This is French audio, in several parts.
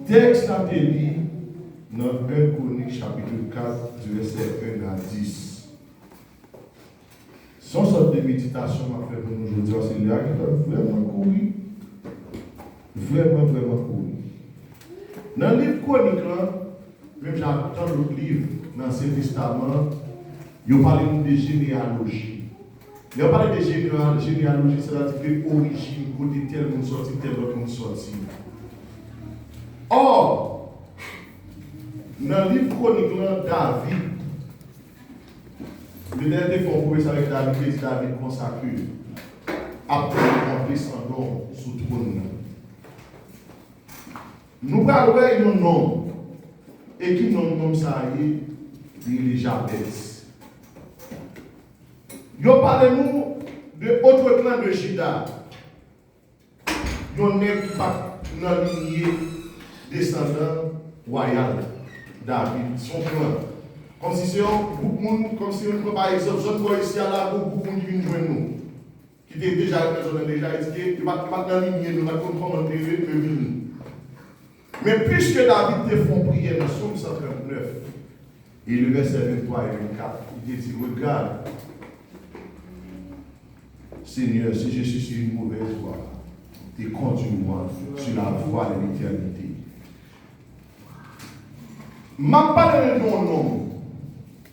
Texte a été lu dans 1 Chronique chapitre 4 du verset 1 à 10. Son sorte de méditation m'a fait pour nous aujourd'hui, c'est là qui a vraiment couru. Vraiment couru. Dans le livre Chronique, même j'attends l'autre livre, dans l'Ancien Testament, il parle de généalogie. Il parle de généalogie, c'est-à-dire que l'origine, côté tel monde sorti, tel autre monde sorti. Or, dans le livre Chronique, David, le dernier fois qu'on pouvait avec David, David consacré après remplir son nom sous le trône. Nous parlons d'un nom, et qui nom ça y est, Elisabeth. Nous parlons de autre clan de Juda. Nous n'est pas dans la lignée descendant royal David, son clan. Comme si c'est beaucoup de monde, comme si on par exemple, je vois ici à la beaucoup de monde qui viennent joindre nous. Qui était déjà éduqué, qui va dans la lignée, nous va comprendre le venir. Mais puisque David te font prier dans Psaume 139, et le verset 23 et 24, il dit, regarde, Seigneur, si je suis sur une mauvaise voie, et conduis-moi sur la voie de l'éternité. Je ne parle pas de nom.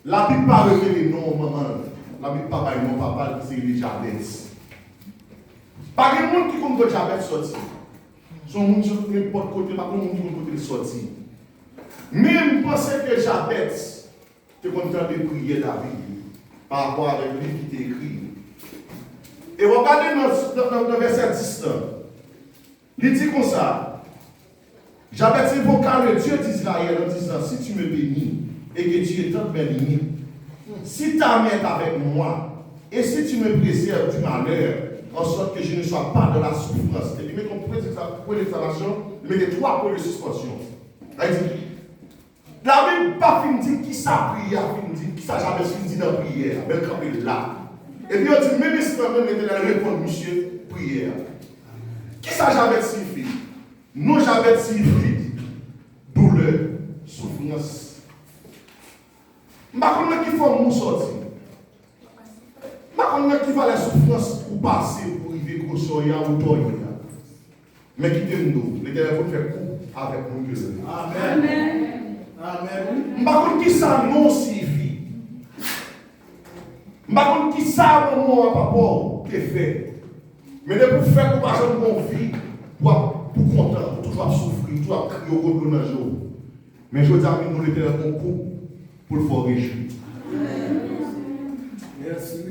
La Bible parle de nom, maman. La Bible parle de nom, papa, c'est Elisabeth. Pas de monde qui compte Elisabeth sorti. Son monde sur n'importe côté, pas de monde qui compte côté sorti. Même penser que Elisabeth, tu es content de prier David par rapport à le livre qui est écrit. Et regardez dans le verset 10. Il dit comme ça. J'avais invoqué le Dieu d'Israël en disant, si tu me bénis et que tu es tant béni, si ta main est avec moi, et si tu me préserves du malheur, en sorte que je ne sois pas dans la souffrance. Et il met ton point d'exclamation, il met 3 points de suspension. Il dit, la Bible pas fini qui ça prière, qui ça jamais fini dans la prière, belle campé là. Et puis on dit, même si tu as répondre, monsieur, prière. Qui ça jamais signifie? Non, j'avais signifie douleur, souffrance. Je ne sais pas qui faut nous sortir. Je ne sais pas qui va la souffrance pour passer, pour arriver au soya ou toya. Mais qui t'aime-nous, l'Éternel va faire coup avec nous. Amen. Amen. Je ne sais pas qui ça non signifie. Je ne sais pas qui ça mon papa qui fait. Mais pour faire pour passer une bonne vie, pour content, pour toujours souffrir, toujours crier au gros dans le jour. Mais je dis à nous, l'Éternel bon coup pour le faire réjouir.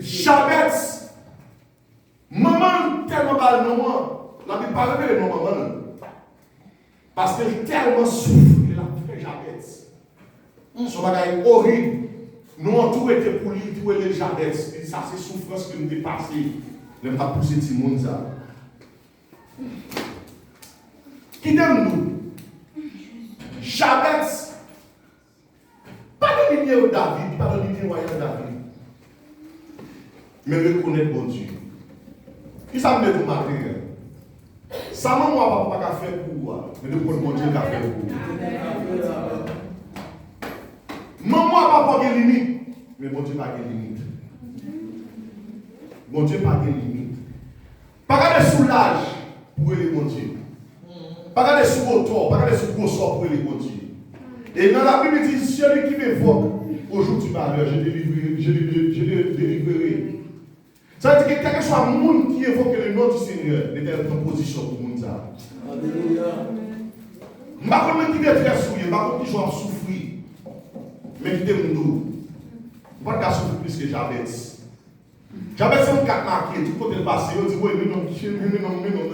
Chabette, maman tellement mal non, la Bible parle de non maman. Parce qu'elle tellement souffre, elle a fait Chabette. Son bagage horrible. Nous avons tout été pour lui, tout est Chabette. Ça c'est souffrance que nous dépassons. Nous avons poussé tout le monde ça. Qui donne-nous? Chabette. Pas de lignée au David, pas de lignée royale David. Mais reconnaître bon Dieu. Qui ça me dit tout matin? Ça maman va pas faire pour moi, mais de bon Dieu qu'a fait pour moi. Maman va pas de limite, mais bon Dieu pas de limite. Bon Dieu pas de limite. Pas de soulage pour les bon Dieu. Pas regarder sur vos torts, pas regarder sur vos sorts pour les bon Dieu. Et dans la Bible, il dit celui qui m'évoque aujourd'hui, malheur, je délivrerai. Ça veut dire que quel que soit le monde qui évoque le nom du Seigneur, il était en position pour le monde. Alléluia. Je ne sais pas qui est très souillé, je ne sais pas qui joue à souffrir. Mais qui est mon dos. Je ne sais pas souffrir plus que Jabez. Jabez, c'est un cas marqué, tout côté le passé, on dit, oui, mais non,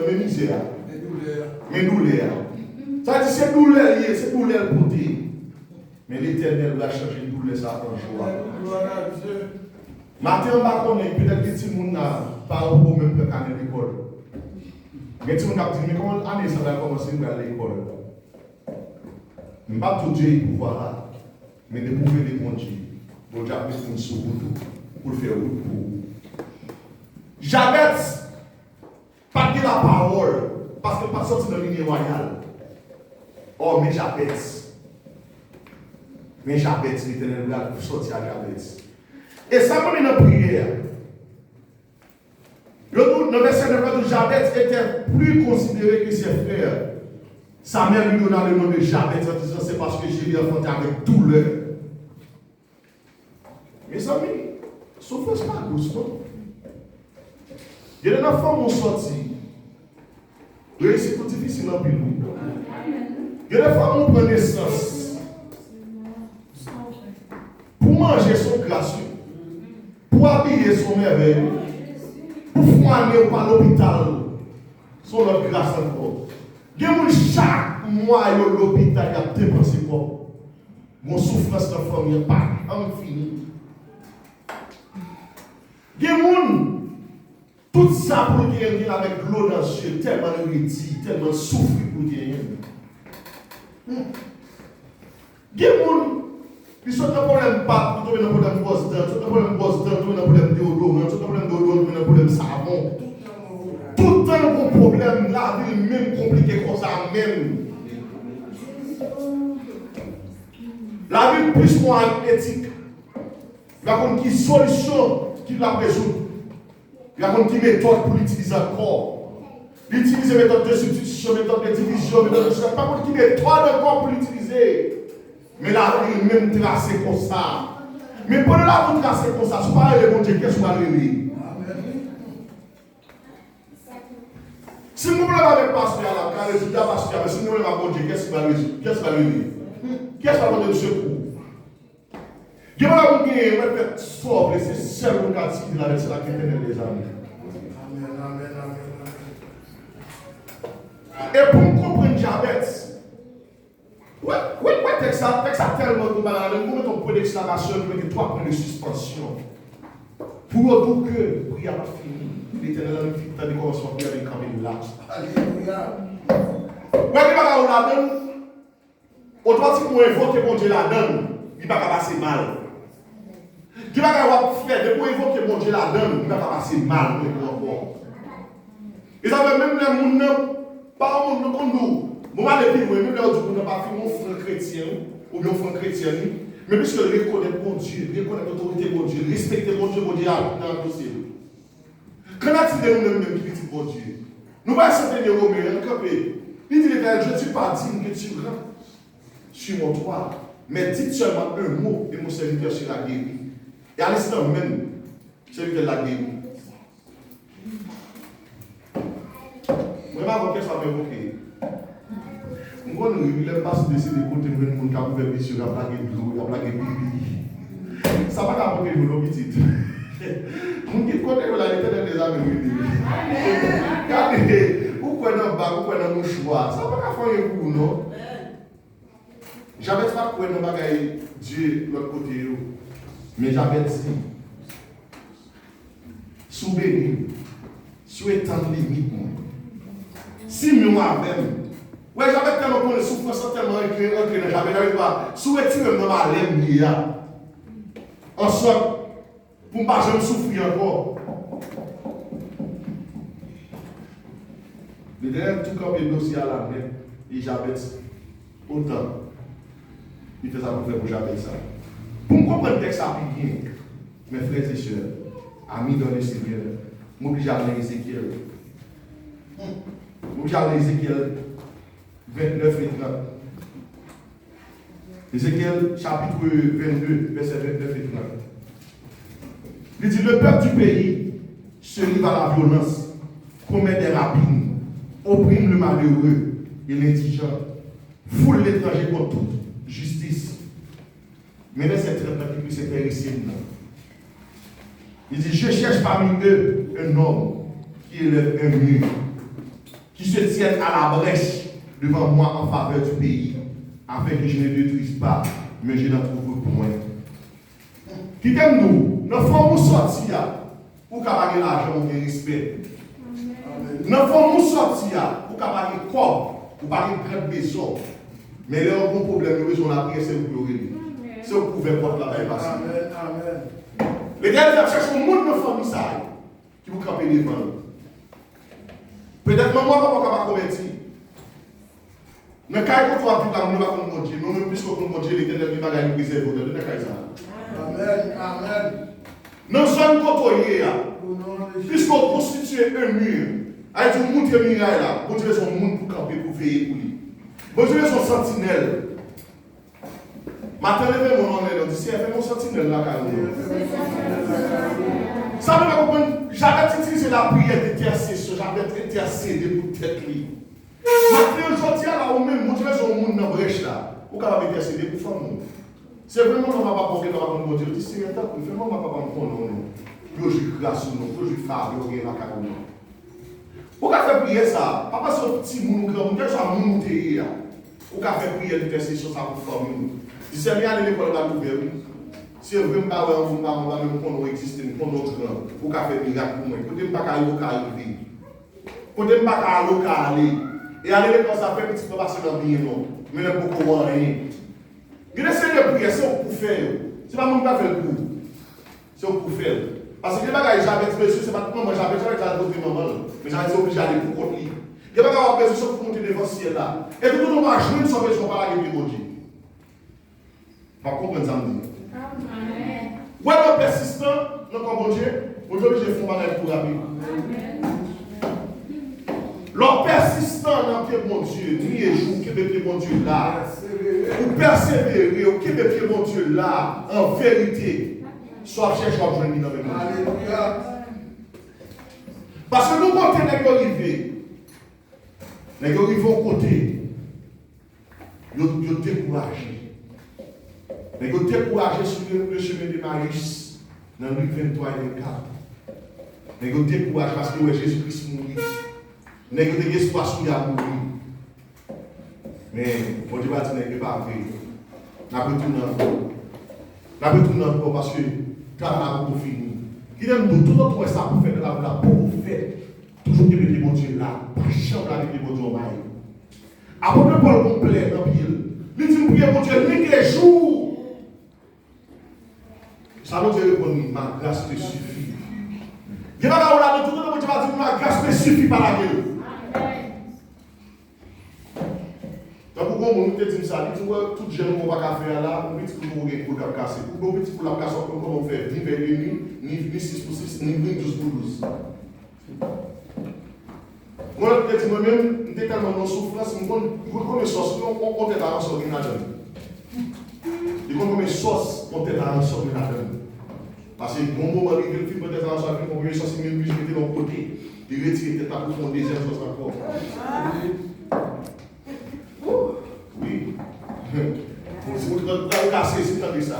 mais misère. Mais douleur. Ça veut dire que c'est douleur pour dire. Mais l'Éternel va changer une douleur ça en joie. Matin, on va connaître, peut-être que si on n'a pas au même peu qu'à l'école. Mais si on a dit, mais comment l'année ça va commencer à l'école? Je ne vais pas tout dire pouvoir là, mais de prouver les bons Dieu. Pour Dieu appeler une sous pour faire route pour vous. Jabez, pas de la parole, parce que pas sorti dans la ligne royale. Oh, mais Jabez, l'Éternel va sortir à Jabez. Et ça m'a mis dans la prière. Le verset 9 de Jabez était plus considéré que ses frères. Sa mère lui donna le nom de Jabez en disant c'est parce que j'ai enfanté avec douleur. Mes amis, souffrance pas doucement. Il y a des enfants qui ont sorti. Réussite tout difficile en plus. Il y a des femmes qui ont pris naissance. Pour manger son gracieux. Pour habiller son merveille. Pour foiner ou pas l'hôpital. Son leur grâce encore. Chaque mois, l'hôpital a dépensé quoi. Mon souffrance de la famille n'est pas infinie. Tout ça pour gagner avec l'eau dans les yeux, tellement réduit, tellement souffrir pour gagner. Ils sont un problème pas, ils ont un problème bosse dents, ils ont un problème bosse dents, ils ont un problème déodorant, ils ont un problème déodorant, ils ont un problème savon. Tout le temps, mon problème, la vie est même compliquée comme ça, même. La vie est plus moins éthique. Il y a une solution qui la résout. Il y a une méthode pour l'utiliser encore. L'utiliser méthode de substitution, méthode de division, méthode de substitution. Pas une méthode encore pour l'utiliser. Mais la vie est même tracée comme ça. Mais pendant la vie tracée comme ça, ce n'est pas le bon Dieu, qu'est-ce qu'on va lui? Si nous voulons avec pasteur à la carrière, si nous voulons avec bon Dieu, qu'est-ce qu'il va lui dire? Qu'est-ce qu'il va lui dire? Qu'est-ce qu'il va lui dire de secours? Dieu va vous dire, on va faire sobre, c'est seul le cas de la c'est la quintaine des amis. Et pour comprendre Jabez, ouais, texte a tellement de malade, nous mettons un point d'exclamation, nous mettons 3 points de suspension. Pour autant que, prière n'a pas fini. L'Éternel a dit, t'as dit comment se faire avec Camille là. Alléluia. Ouais, il va la donne. Autrement, si vous invoquez mon Dieu la donne, il va pas passer mal. Il va pas faire, de vous invoquer mon Dieu la donne, il va pas passer mal. Et ça veut même les gens, pas un monde comme nous. Moi, depuis, même les gens qui n'ont pas fait mon frère chrétien, ou bien frère chrétien, mais puisque reconnaître mon Dieu, reconnaître l'autorité de mon Dieu, respecter mon Dieu dans le dossier. Quand on a dit nous-mêmes qui dit mon Dieu, nous ne pouvons pas s'entendre au meilleur campé. Il dit l'Éternel, je ne suis pas digne que tu rentres sur mon toit, mais dites seulement un mot et mon serviteur sera guéri. Et à l'instant même, serviteur l'a guéri. Je ne sais pas pourquoi ça m'a évoqué. Moi, nous ne pouvons pas se décider de côté de nous qui a ouvert les yeux, il a plaqué de l'eau, il a plaqué de bibi. Ça va pas porter de l'eau petite. Mon qui côté de la L'éternel des amis. Regardez, vous prenez un bac, vous prenez un mouchoir. Ça va pas faire un coup, non? J'avais pas pris un bagage Dieu de l'autre côté. Mais j'avais dit, sous béni, sous étant limite. Si nous avons, ouais, j'avais tellement de souffrance, tellement écrit dans j'avais pas, sous étant dans ma lèvre, en sorte, pour ne pas jamais souffrir encore. Le dernier tout comme le dossier à la main, et j'avais autant. Il fait ça pour faire pour j'avais ça. Pour comprendre le texte à bien, mes frères et sœurs, amis dans le Seigneur, m'oblige à aller Ézéchiel. Vous avez Ézéchiel 29 et 30. Ézéchiel chapitre 22, verset 29 et 30. Il dit, le peuple du pays se livre à la violence, commet des rapines, opprime le malheureux et l'indigent, foule l'étranger contre toute justice. Mais là, c'est très pratique, c'est terrible. Il dit, je cherche parmi eux un homme qui élève un mur, qui se tienne à la brèche devant moi en faveur du pays, afin que je ne détruise pas, mais je n'en trouve point. Qui t'aime nous, nous faisons sortir, pour qu'on ait l'argent, ou respect. Nous faisons sortir, pour qu'on ait le corps, pour qu'on ait de maison. Mais là, on a un problème, nous avons la prière, c'est vous pleurer. C'est vous pouvez porter la paix. Amen. Les gars, ils cherchent un monde de famille, ça, qui vous camper devant. Peut-être que moi, je ne vais pas convertir. Mais quand on voit tout ça, nous va comme Dieu. Nous, même plus que comme Dieu, l'Éternel qui va gagner préserver. Amen. Amen. Nous sommes côtoyés. Puisqu'on constitue un mur, avec un monde qui est miraille là, bon Dieu, son monde pour camper, pour veiller pour lui. Bon Dieu, son sentinelle. Matin, levez mon nom, on dit, c'est mon sentinelle là, quand même. Ça ne va pas comprendre. J'avais utilisé la prière d'intercession, j'avais intercédé pour tête libre. Maintenant, aujourd'hui, là, ou même, motiver son monde dans la brèche là, ou capable d'intercéder pour faire monde. C'est vraiment, on ne va pas porter dans la Dieu. C'est un temps, vraiment, on ne va pas prendre non. Yo, je grâce nous, yo, je faveur, yo, la carrière. Pourquoi faire prier ça? Pas parce que petit monde, grand, quel soit monde qui est là. Pourquoi faire prier d'intercession ça pour former nous? Si c'est bien à l'école, on va l'ouvrir. Si vous voulez me parler, on va même qu'on existe, qu'on notre grand. Pourquoi faire miracle pour moi? Peut-être pas qu'à l'occasion. Peut-être pas qu'à l'occasion. Et aller à l'école, ça fait petit peu passer dans le bien, non. Mais il n'y a beaucoup rien. Il y a des de prière, c'est pour faire. C'est pas mon qui fait le coup. C'est pour faire. Parce que les bagages, j'avais dit, monsieur, c'est pas tout le monde, j'avais déjà d'autres moments. Mais j'avais été obligé d'aller pour contre lui. Il y a des bagages, pour monter devant le ciel là. Et tout le monde va jouer sur besoin par la gueule de Dieu. Vous comprenez ça, me dit. Ouais, le persistant, donc bon Dieu, aujourd'hui, je fais un pour rapide. L'homme persistant dans le pied de mon Dieu, nuit et jour, qui est le pied de mon Dieu là. Ou persévérer, ou qui est le pied de mon Dieu là, en vérité, soit chercher à joindre dans le monde. Alléluia. Parce que nous, quand on est arrivé, les gens arrivent au côté, ils sont découragés. Les gens découragés sur le chemin de Maïs, dans Luc 23 et 24. Les gens découragés parce que Jésus-Christ mourit. Les gens ont espoir sur lui à mourir. Mais, mon Dieu va dire, n'est pas vrai. N'a pas retourné encore parce que le travail a beaucoup fini. Qui aime tout notre ça pour faire de la pour faire. Toujours que les bon Dieu là, pas chambre avec les bon Dieu au maïs. Après le Paul complet dans le pile, il dit, priez mon Dieu, nuit et jour. Ça veut dire que ma grâce te suffit. Il y a pas là, tout le monde va dire, ma grâce te suffit par la gueule. Donc, pourquoi on te dit ça? Tu vois, tout jeune qu'on va faire là, on dit que vous avez pour la casser. Pour vous, pour la casser, comment on fait? Ni vers ni 6 pour 6, ni 12 pour 12. Moi, je dis moi-même, je suis tellement en souffrance, je connais mes sauces, on compte à un sort de nadem. Je connais mes sauces, on compte à un sort de nadem. Parce que bon moment, il fait peut-être un sort de nadem, sauce, il met de l'autre côté. Il retire peut-être pas pour deuxième sauce encore. Oui. Vous avez cassé si vous avez ça.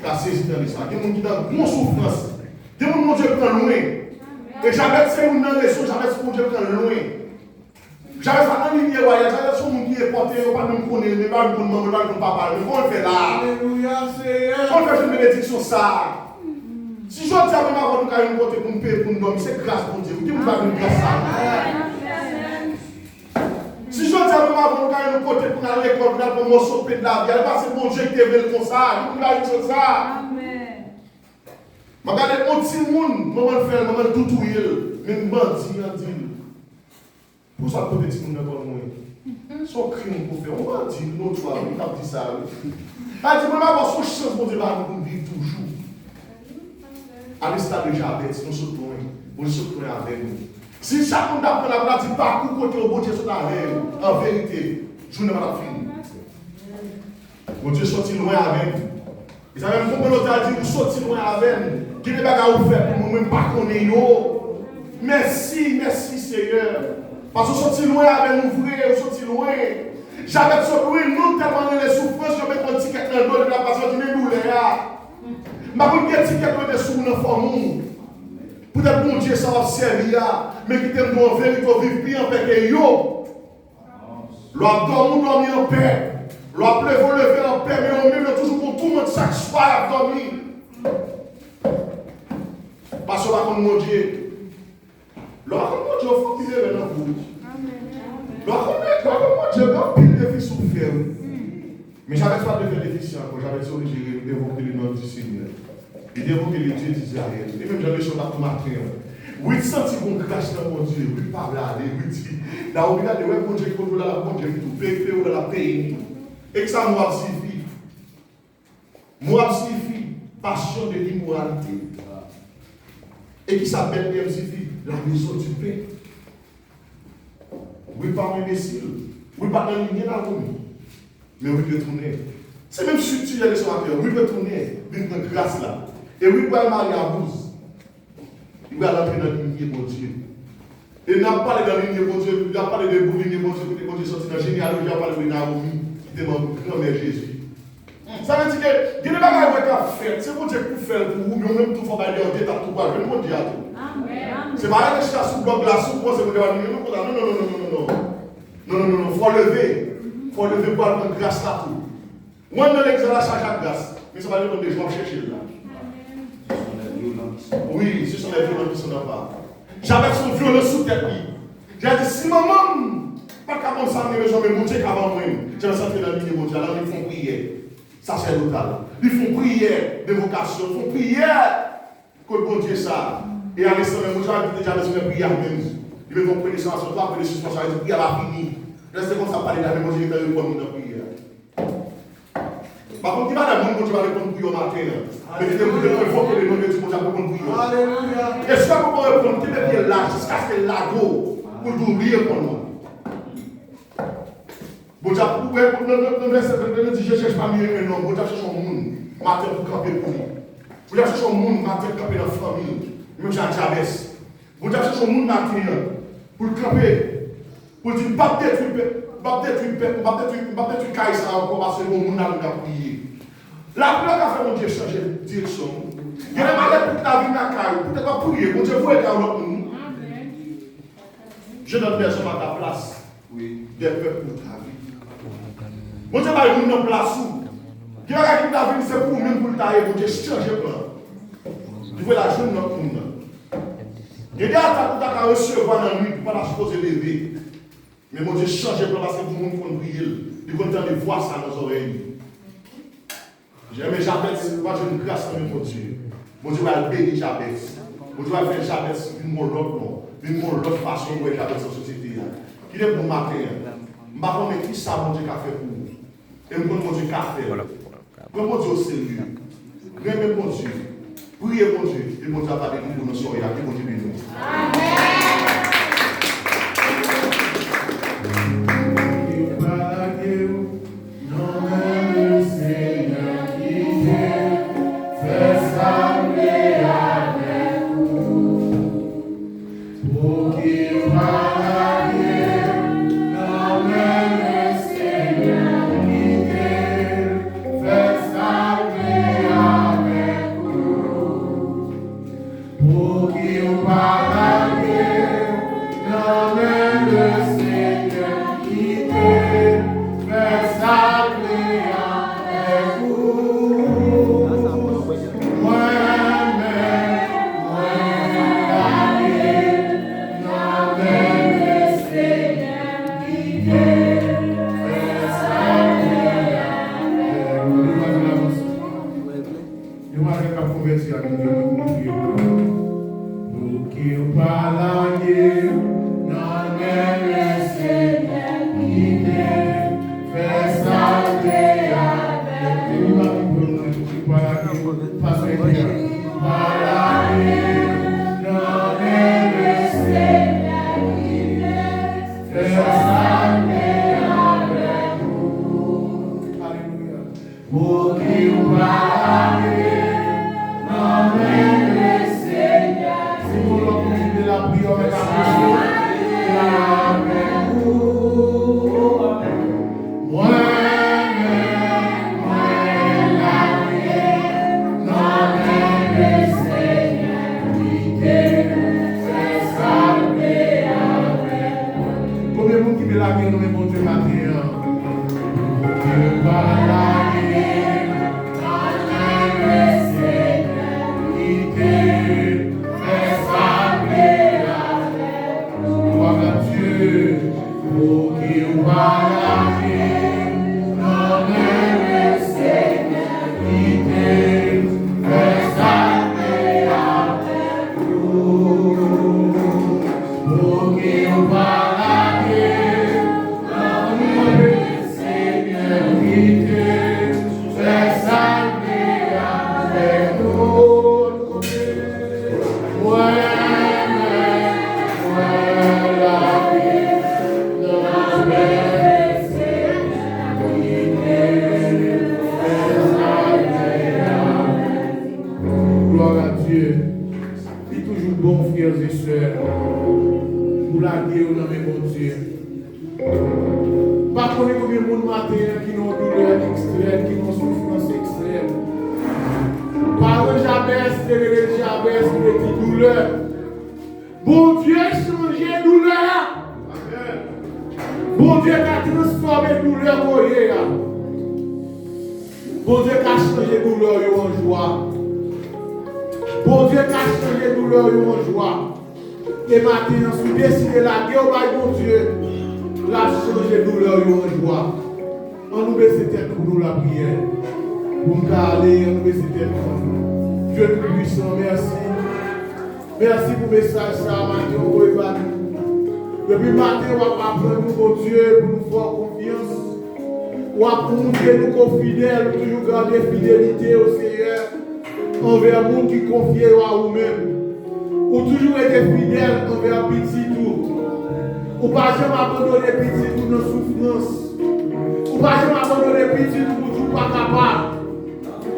Cassé si vous avez ça. Il y a des gens qui ont une bonne souffrance. Il y a des gens qui prennent loin. Et j'avais fait une leçon, j'avais fait un Dieu prendre loin. J'avais fait un ligne royale, j'avais fait un monde qui est porté, pas même connaître, mais pas même maman, pas même papa. Mais comment on fait là? Alléluia, Seigneur. Comment on fait une bénédiction ça? Si je dis à mes parents qu'on a une côté pour nous payer pour nous dormir, c'est grâce pour Dieu. Qui vous va nous grâce ça? Si je dis à mes parents qu'on a une côté pour aller à l'école, pour aller pour mon sauver de la vie, elle va se bon Dieu qui est comme ça. Qui vous va dire ça? Je regarde un petit monde, maman fait, maman tout touille, mais je dis, pour ça que petit monde n'est pas loin. Son crime pour faire, on va dire, l'autre fois, on a dit ça. Elle dit, maman, avoir son chance pour dire, pour vivre toujours. À l'instar de Jabez, nous sommes loin, nous sommes loin avec nous. Si chaque monde apprend la pratique parcours côté au bon Dieu sur la règle, en vérité, je ne vais pas finir. Mon Dieu sorti loin avec nous. Ils avaient même compris l'autre dit, vous sortez loin avec nous. Qui n'est pas qu'à vous faire pour nous-mêmes pas connaître. Merci, merci Seigneur. Parce que vous sortez loin avec nous, frère, vous sortez loin. J'avais sorti nous tellement les souffrances, je mets un ticket dans le dos de la personne qui nous là. Ma bonne ticket de sous nous forme. Peut-être bon Dieu ça va servir, mais qui t'aime en vérité vivre bien avec yo. L'on dormir en paix. L'on pleuve lever en paix, mais on met toujours pour tout le monde chaque soir à dormir. Parce que mon Dieu. L'on mon Dieu, il faut qu'il ait dans vous. L'on mon Dieu, il pile de vie souffrir. Mais j'avais pas de faire déficient, j'avais obligé d'évoquer le nom du Seigneur. Et d'évoquer le Dieu d'Israël. Et même j'avais sur la matin. Oui, senti qu'on crache dans mon Dieu. Oui, pas là, oui, dit. Là, on regarde, ouais, mon Dieu, qui contrôle la mon Dieu, qui tout paye, ou la paye. Et que ça, moi, signifie. Moi, signifie passion de l'immoralité. Et qui s'appelle bien, signifie la maison du paix. Oui, pas un imbécile. Oui, pas un ligne dans le mais oui, peut tourner. C'est même subtil, les somateurs. Oui, peut tourner. D'une grâce là. Et oui, pour marier à vous. Il va entrer dans la lignée de Dieu. Et n'a pas parlé dans la lignée de Dieu, il a parlé de vous, lignée de Dieu, que Dieu sorti dans la généalogie, il a parlé de Naomi, qui était mon grand-mère Jésus. Ça veut dire que, il y a des bagages à faire, c'est pour Dieu pour faire pour vous, mais on même tout faut aller en détail, tout pas, je ne dis à tout. C'est pas que je suis sous le bloc là, sous le c'est pour dire, non, il faut lever. Il faut lever pour prendre grâce là tout. Moi, dans l'examen, ça charge grâce, mais ça va demander des gens chercher là. Oui, ce sont les violents qui sont en bas. J'avais son violent sous tête. J'ai dit, si maman, pas qu'à mon sang, mais j'en ai monté qu'avant moi. J'ai senti dans la ligne mondiale, là, ils font prière. Ça, c'est local. Ils font prière d'évocation, ils font prière. Que bon Dieu ça. Et à l'instant même, j'ai déjà besoin de prière même. Ils vont prendre ça, ils vont prendre des suspensions, ils vont prier à la finie. Restez comme ça, parler de la même Dieu qui est répondre dans la prière. Par contre, il va la monde, tu vas répondre pour au matin. Mais tu te dis que il faut que les noms de Dieu pour répondre pour eux. Alléluia. Est-ce que vous pouvez répondre? Tu es bien là, jusqu'à ce que l'ago pour t'oublier pour moi. Bon, tu as pour le je cherche pas mieux un homme. Bon, tu as cherché un monde, matin pour camper pour lui. Vous avez cherché un monde, matin pour camper dans la famille. Même j'ai un diabète. Vous avez cherché un monde, matin pour camper. Pour dire, pas peut-être une caille ça encore parce que le monde a prié. La pluie a fait mon Dieu changer de direction. Il y a des malades pour ta vie dans la caille. Peut-être pas prier. Mon Dieu, vous êtes dans l'autre monde. Je donne personne à ta place. Oui. Des peuples pour ta vie. Mon Dieu va y une place où. Il y a qui ta vie, c'est pour même pour ta vie. Mon Dieu, change le plan. Tu veux la jeune dans le monde. Il y a des attaques pour ta recevoir dans la nuit pour pas la supposer lever. Mais mon Dieu, change le plan parce que tout le monde peut prier. Il est content de voir ça dans nos oreilles. J'aime Jabez, moi j'ai une grâce à mon Dieu. Mon Dieu va bénir Jabez. Mon Dieu va faire Jabez d'une autre façon de Jabez dans la société. Qui est pour matin. Je ne sais pas qui ça mon Dieu a fait pour vous. Et mon Dieu a fait. Comme mon Dieu au Seigneur. Même mon Dieu. Priez mon Dieu. Et mon Dieu va bénir pour nos soeurs. Et mon Dieu bénit. Amen. Para Pour qui vous parlez, non mais le Seigneur. Si vous l'entendez la prière avec avec vous, moi, la vie, non mais le Seigneur, qui fait salver avec vous. Combien de monde qui veut la vie, non mais bon Dieu matin? Dieu par la Bon Dieu a changé douleur. Bon Dieu a transformé douleur en bon Dieu a changé douleur en joie. Bon Dieu a changé douleur en joie. Et maintenant, si vous décidez la guerre, bon Dieu, la changé douleur en joie. On nous baisse tête pour nous la prière. Pour nous aller, on nous baisse tête pour nous. Dieu nous puissant, merci. Merci pour le message, ça, matin, on va nous. Depuis le matin, on va apprendre nous, mon Dieu, pour nous faire confiance. On va montrer nous qu'on fidèles, toujours garder fidélité au Seigneur, envers nous qui confient à vous-même. Ou toujours été fidèle envers petit tout. Ou pas jamais abandonner petit tout dans la souffrance. Ou pas jamais abandonner petit tout pour tout pas capable.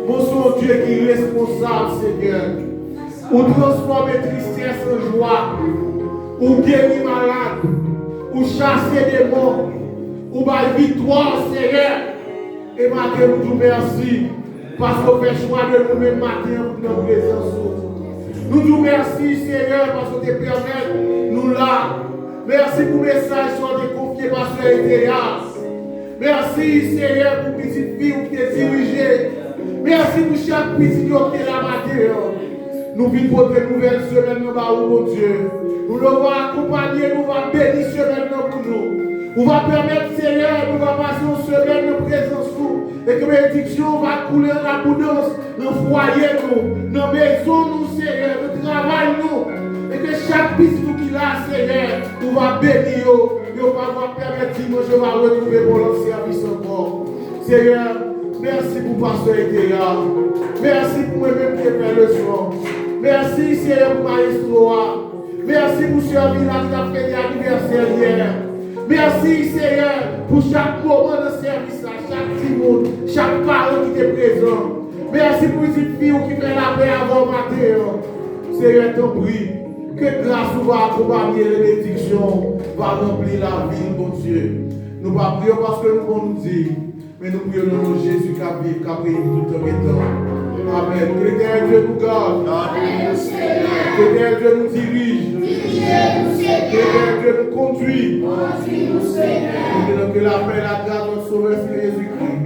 Mon son Dieu qui est responsable, Seigneur. Ou transformer tristesse en joie, ou guérir malade, ou chasser des démons, ou bailler victoire, Seigneur. Et matin, nous vous merci, parce qu'on fait choix de nous-mêmes matin pour notre présence. Nous vous merci, Seigneur, parce que tu permets nous là. Merci pour le message sur les confiés par ce Théas. Merci, Seigneur, pour petite fille qui est dirigée. Merci pour chaque petite qui est là matin. Nous vivons pour une nouvelle semaine, mon Dieu. Nous allons accompagner, nous allons bénir semaine pour nous. On va permettre, Seigneur, nous allons passer une semaine de présence nous. Et que bénédiction va couler en abondance dans le foyer, dans la maison, nous, Seigneur, dans le travail, nous. Et que chaque petit qui l'a, Seigneur, nous va bénir. Nous va permettre, dimanche, je vais retrouver mon service encore. Seigneur, merci pour pasteur Théa. Merci pour moi-même qui fait le soin. Merci, Seigneur, pour Maestro. Merci pour servir la qui a fait l'anniversaire hier. Merci, Seigneur, pour chaque moment de service, chaque petit monde, chaque parent qui est présent. Merci pour les filles qui fait la paix avant matin. Seigneur, t'en prie, que grâce va accompagner les bénédictions, va remplir la ville, mon Dieu. Nous ne prions pas parce que nous nous dire, mais nous prions au nom de Jésus qui a pris tout en temps. Amen. Que l'éternel Dieu nous garde. Que l'éternel Dieu nous dirige. Que l'éternel Dieu nous conduit. Que la paix, la grâce de notre Sauveur Jésus-Christ,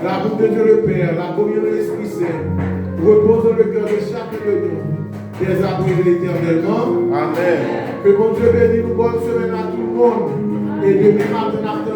l'amour de Dieu le Père, la communion de l'Esprit Saint, repose dans le cœur de chacun de nous, des abrés éternellement. Amen. Que mon Dieu bénisse nous, bonne semaine à tout le monde. Et demain matin,